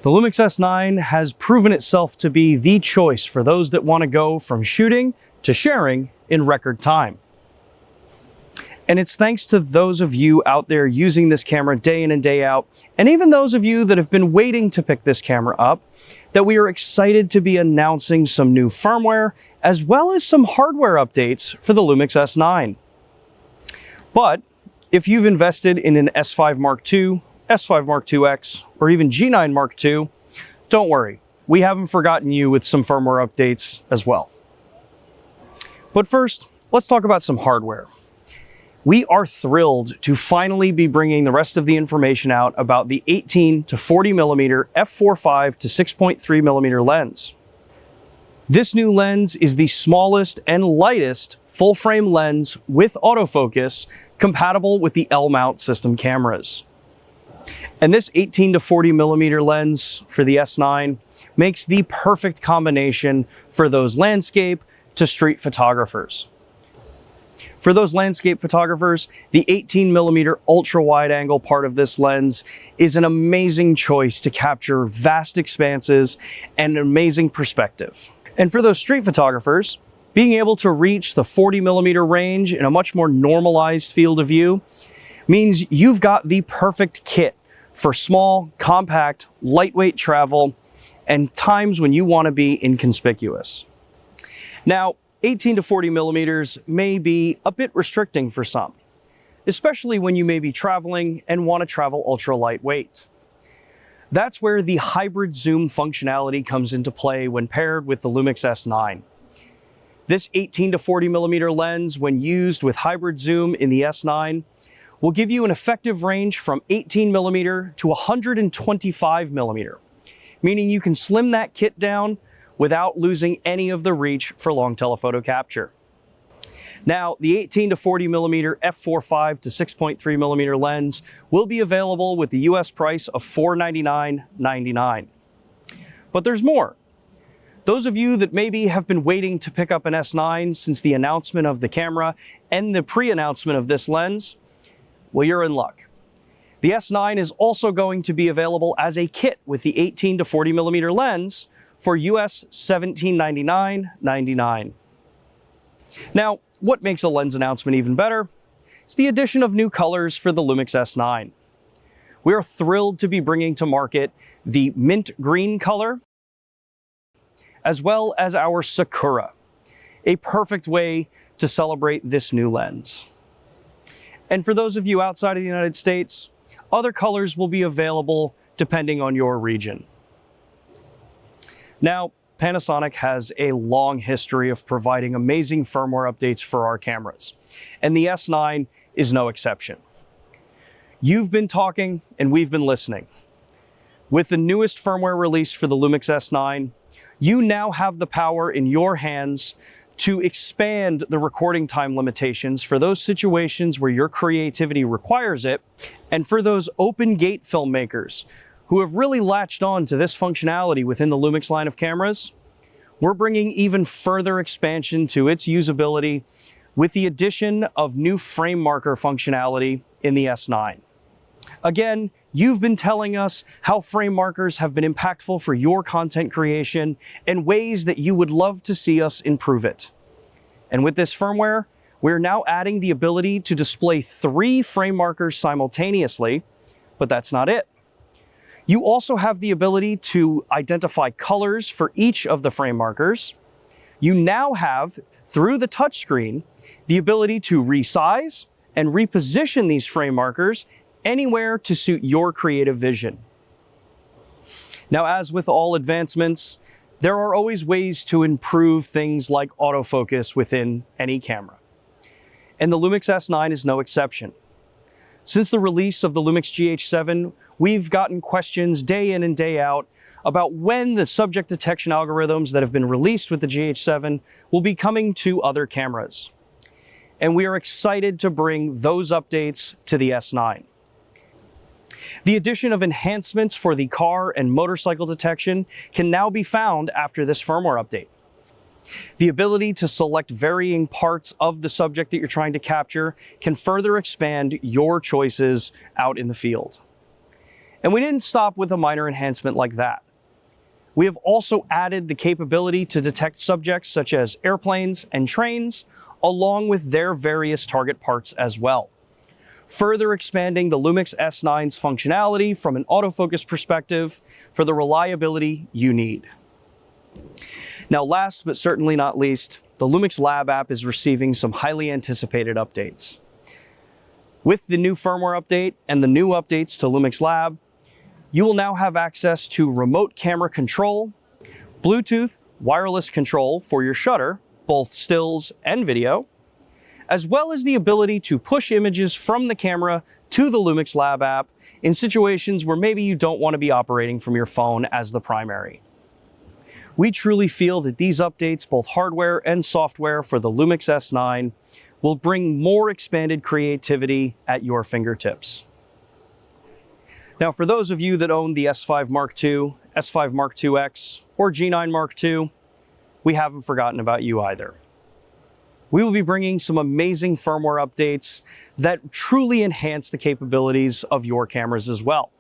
The LUMIX S9 has proven itself to be the choice for those that want to go from shooting to sharing in record time. And it's thanks to those of you out there using this camera day in and day out, and even those of you that have been waiting to pick this camera up, that we are excited to be announcing some new firmware, as well as some hardware updates for the LUMIX S9. But if you've invested in an S5 Mark II, S5 Mark IIX, or even G9 Mark II, don't worry, we haven't forgotten you with some firmware updates as well. But first, let's talk about some hardware. We are thrilled to finally be bringing the rest of the information out about the 18 to 40 millimeter f4.5 to 6.3 millimeter lens. This new lens is the smallest and lightest full-frame lens with autofocus compatible with the L-mount system cameras. And this 18 to 40 millimeter lens for the S9 makes the perfect combination for those landscape to street photographers. For those landscape photographers, the 18 millimeter ultra wide angle part of this lens is an amazing choice to capture vast expanses and an amazing perspective. And for those street photographers, being able to reach the 40 millimeter range in a much more normalized field of view means you've got the perfect kit for small, compact, lightweight travel and times when you want to be inconspicuous. Now, 18 to 40 millimeters may be a bit restricting for some, especially when you may be traveling and want to travel ultra lightweight. That's where the hybrid zoom functionality comes into play when paired with the LUMIX S9. This 18 to 40 millimeter lens, when used with hybrid zoom in the S9, will give you an effective range from 18 millimeter to 125 millimeter, meaning you can slim that kit down without losing any of the reach for long telephoto capture. Now, the 18 to 40 millimeter f4.5 to 6.3 millimeter lens will be available with the US price of $499.99. But there's more. Those of you that maybe have been waiting to pick up an S9 since the announcement of the camera and the pre-announcement of this lens, well, you're in luck. The S9 is also going to be available as a kit with the 18 to 40 millimeter lens for US $1799.99. Now, what makes a lens announcement even better is the addition of new colors for the LUMIX S9. We are thrilled to be bringing to market the mint green color, as well as our Sakura, a perfect way to celebrate this new lens. And for those of you outside of the United States, other colors will be available depending on your region. Now, Panasonic has a long history of providing amazing firmware updates for our cameras, and the S9 is no exception. You've been talking and we've been listening. With the newest firmware release for the LUMIX S9, you now have the power in your hands to expand the recording time limitations for those situations where your creativity requires it, and for those open gate filmmakers who have really latched on to this functionality within the LUMIX line of cameras, we're bringing even further expansion to its usability with the addition of new frame marker functionality in the S9. Again, you've been telling us how frame markers have been impactful for your content creation and ways that you would love to see us improve it. And with this firmware, we're now adding the ability to display 3 frame markers simultaneously, but that's not it. You also have the ability to identify colors for each of the frame markers. You now have, through the touchscreen, the ability to resize and reposition these frame markers anywhere to suit your creative vision. Now, as with all advancements, there are always ways to improve things like autofocus within any camera. And the LUMIX S9 is no exception. Since the release of the LUMIX GH7, we've gotten questions day in and day out about when the subject detection algorithms that have been released with the GH7 will be coming to other cameras. And we are excited to bring those updates to the S9. The addition of enhancements for the car and motorcycle detection can now be found after this firmware update. The ability to select varying parts of the subject that you're trying to capture can further expand your choices out in the field. And we didn't stop with a minor enhancement like that. We have also added the capability to detect subjects such as airplanes and trains, along with their various target parts as well, further expanding the LUMIX S9's functionality from an autofocus perspective for the reliability you need. Now, last but certainly not least, the LUMIX Lab app is receiving some highly anticipated updates. With the new firmware update and the new updates to LUMIX Lab, you will now have access to remote camera control, Bluetooth wireless control for your shutter, both stills and video, as well as the ability to push images from the camera to the LUMIX Lab app in situations where maybe you don't want to be operating from your phone as the primary. We truly feel that these updates, both hardware and software for the LUMIX S9, will bring more expanded creativity at your fingertips. Now, for those of you that own the S5 Mark II, S5 Mark IIX, or G9 Mark II, we haven't forgotten about you either. We will be bringing some amazing firmware updates that truly enhance the capabilities of your cameras as well.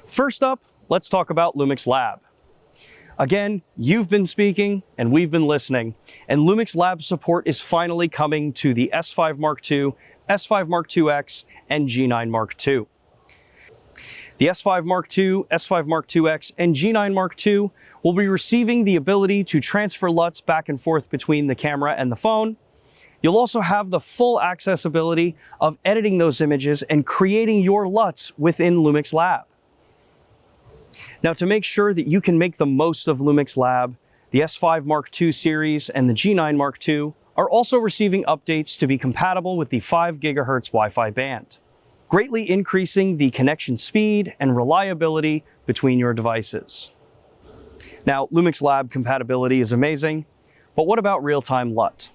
First up, let's talk about LUMIX Lab. Again, you've been speaking and we've been listening, and LUMIX Lab support is finally coming to the S5 Mark II, S5 Mark IIX, and G9 Mark II. The S5 Mark II, S5 Mark IIX, and G9 Mark II will be receiving the ability to transfer LUTs back and forth between the camera and the phone. You'll also have the full accessibility of editing those images and creating your LUTs within LUMIX Lab. Now, to make sure that you can make the most of LUMIX Lab, the S5 Mark II series and the G9 Mark II are also receiving updates to be compatible with the 5 GHz Wi-Fi band, greatly increasing the connection speed and reliability between your devices. Now, LUMIX Lab compatibility is amazing, but what about real-time LUT?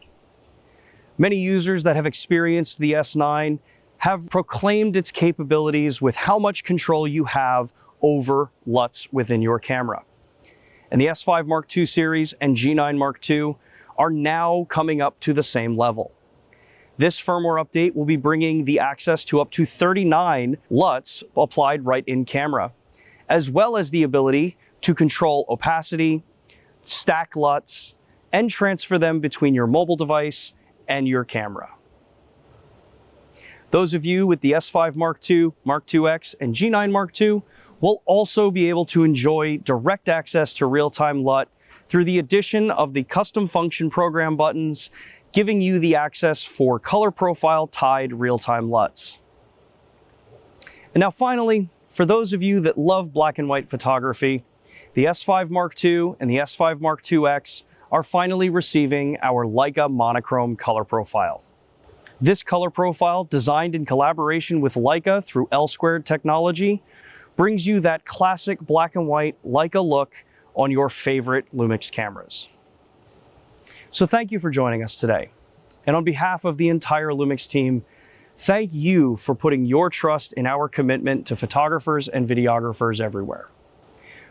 Many users that have experienced the S9 have proclaimed its capabilities with how much control you have over LUTs within your camera. And the S5 Mark II series and G9 Mark II are now coming up to the same level. This firmware update will be bringing the access to up to 39 LUTs applied right in camera, as well as the ability to control opacity, stack LUTs, and transfer them between your mobile device and your camera. Those of you with the S5 Mark II, Mark IIX, and G9 Mark II will also be able to enjoy direct access to real-time LUT through the addition of the custom function program buttons, giving you the access for color profile tied real-time LUTs. And now finally, for those of you that love black and white photography, the S5 Mark II and the S5 Mark IIX are finally receiving our LEICA monochrome color profile. This color profile, designed in collaboration with LEICA through L² technology, brings you that classic black and white LEICA look on your favorite LUMIX cameras. So thank you for joining us today. And on behalf of the entire LUMIX team, thank you for putting your trust in our commitment to photographers and videographers everywhere.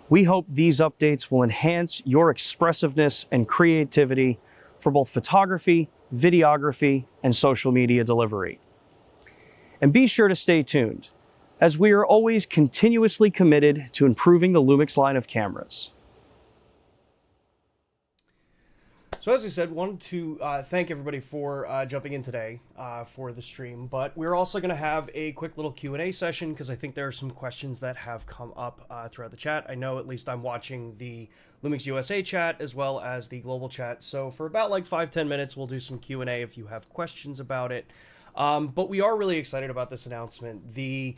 We hope these updates will enhance your expressiveness and creativity for both photography, videography, and social media delivery. And be sure to stay tuned, as we are always continuously committed to improving the LUMIX line of cameras. So as I said, wanted to thank everybody for jumping in today for the stream, but we're also going to have a quick little Q&A session because I think there are some questions that have come up throughout the chat. I know at least I'm watching the LUMIX USA chat as well as the global chat, so for about like 5-10 minutes we'll do some Q&A if you have questions about it. But we are really excited about this announcement. The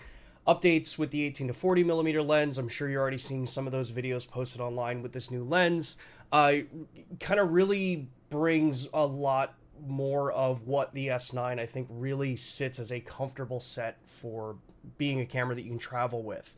updates with the 18 to 40 millimeter lens, I'm sure you're already seeing some of those videos posted online with this new lens, kind of really brings a lot more of what the S9 I think really sits as a comfortable set for being a camera that you can travel with.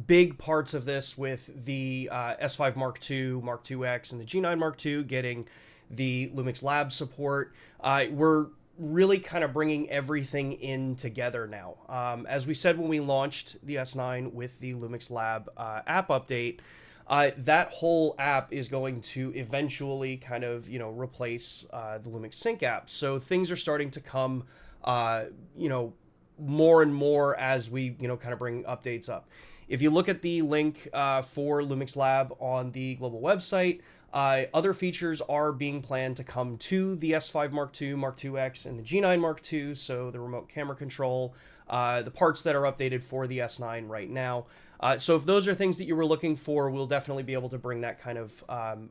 Big parts of this with the S5 Mark II, Mark IIX, and the G9 Mark II getting the LUMIX Lab support. We're really kind of bringing everything in together now. As we said when we launched the S9 with the LUMIX Lab app update, that whole app is going to eventually kind of, replace the LUMIX Sync app. So things are starting to come, more and more as we, kind of bring updates up. If you look at the link for LUMIX Lab on the global website, other features are being planned to come to the S5 Mark II, Mark IIX, and the G9 Mark II, so the remote camera control, the parts that are updated for the S9 right now. So if those are things that you were looking for, we'll definitely be able to bring that kind of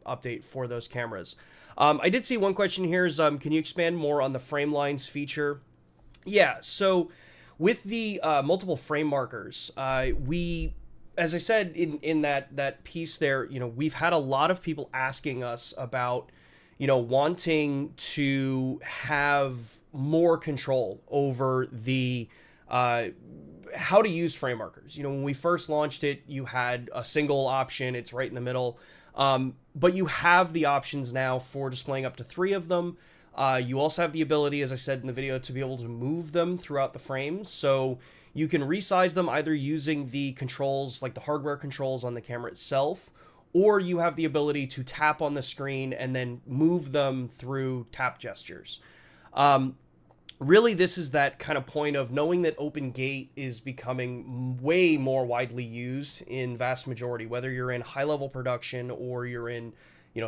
update for those cameras. I did see one question here is, can you expand more on the frame lines feature? Yeah, so with the multiple frame markers, as I said in that piece there, we've had a lot of people asking us about, wanting to have more control over the how to use frame markers. When we first launched it, you had a single option. It's right in the middle. But you have the options now for displaying up to 3 of them. You also have the ability, as I said in the video, to be able to move them throughout the frames. So you can resize them either using the controls, like the hardware controls on the camera itself, or you have the ability to tap on the screen and then move them through tap gestures. Really, this is that kind of point of knowing that Open Gate is becoming way more widely used in vast majority, whether you're in high-level production or you're in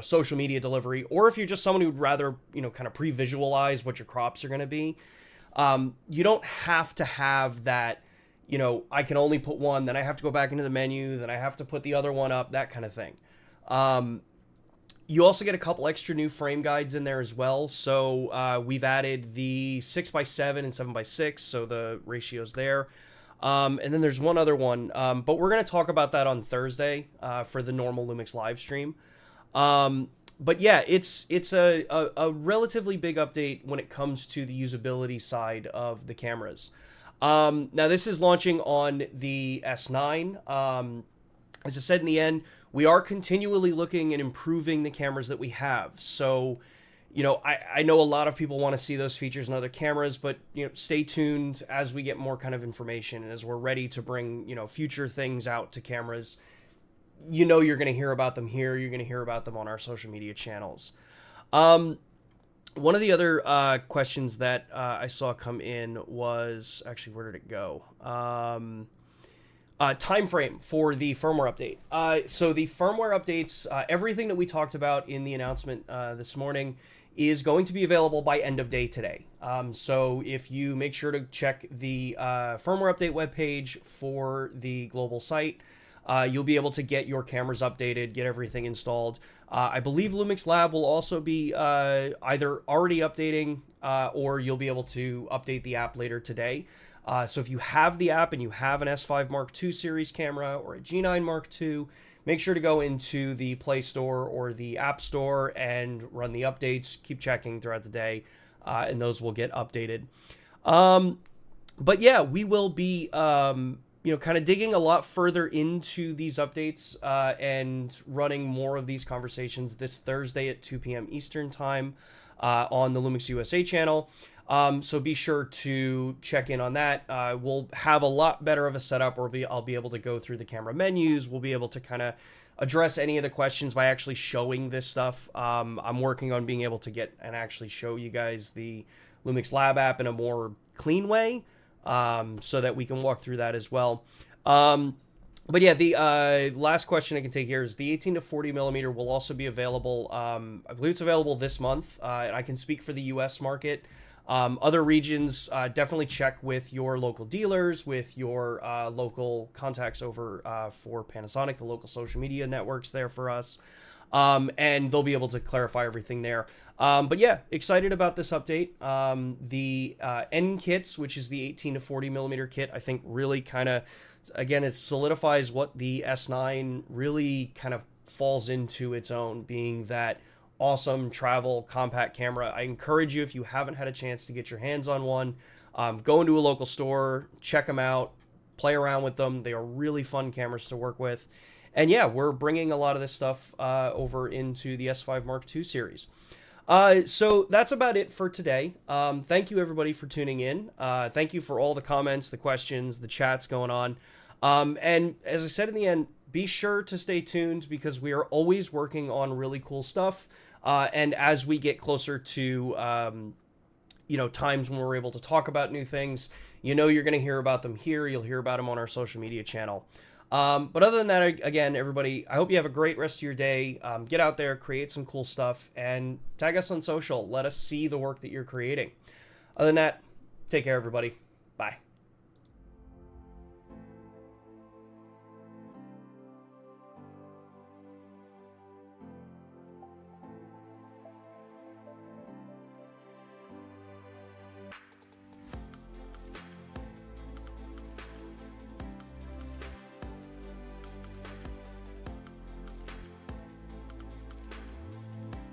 social media delivery, or if you're just someone who'd rather, kind of pre-visualize what your crops are going to be. You don't have to have that, I can only put one, then I have to go back into the menu, then I have to put the other one up, that kind of thing. You also get a couple extra new frame guides in there as well. So we've added the 6x7 and 7x6, so the ratios there. And then there's one other one, but we're going to talk about that on Thursday for the normal LUMIX live stream. But yeah, it's a relatively big update when it comes to the usability side of the cameras. Now this is launching on the S9. As I said in the end, we are continually looking and improving the cameras that we have. So, I know a lot of people want to see those features in other cameras, but, stay tuned as we get more kind of information and as we're ready to bring, future things out to cameras. You're going to hear about them here. You're going to hear about them on our social media channels. One of the other questions that I saw come in was, actually, where did it go? Time frame for the firmware update. So the firmware updates, everything that we talked about in the announcement this morning is going to be available by end of day today. So if you make sure to check the firmware update webpage for the global site, you'll be able to get your cameras updated, get everything installed. I believe LUMIX Lab will also be either already updating or you'll be able to update the app later today. So if you have the app and you have an S5 Mark II series camera or a G9 Mark II, make sure to go into the Play Store or the App Store and run the updates. Keep checking throughout the day, and those will get updated. But yeah, we will be kind of digging a lot further into these updates and running more of these conversations this Thursday at 2 p.m. Eastern Time on the LUMIX USA channel. So be sure to check in on that. We'll have a lot better of a setup where I'll be able to go through the camera menus. We'll be able to kind of address any of the questions by actually showing this stuff. I'm working on being able to get and actually show you guys the LUMIX Lab app in a more clean way so that we can walk through that as well. But yeah, the last question I can take here is the 18 to 40 millimeter will also be available. I believe it's available this month, and I can speak for the US market. Other regions, definitely check with your local dealers, with your local contacts over for Panasonic, the local social media networks there for us. And they'll be able to clarify everything there. But yeah, excited about this update. The N kits, which is the 18 to 40 millimeter kit, I think really kind of, again, it solidifies what the S9 really kind of falls into its own, being that awesome travel compact camera. I encourage you, if you haven't had a chance to get your hands on one, go into a local store, check them out, play around with them. They are really fun cameras to work with. And yeah, we're bringing a lot of this stuff over into the S5 Mark II series. So that's about it for today. Thank you everybody for tuning in. Thank you for all the comments, the questions, the chats going on. And as I said in the end, be sure to stay tuned because we are always working on really cool stuff. And as we get closer to, times when we're able to talk about new things, you're going to hear about them here. You'll hear about them on our social media channel. But other than that, again, everybody, I hope you have a great rest of your day. Get out there, create some cool stuff, and tag us on social. Let us see the work that you're creating. Other than that, take care, everybody. Bye.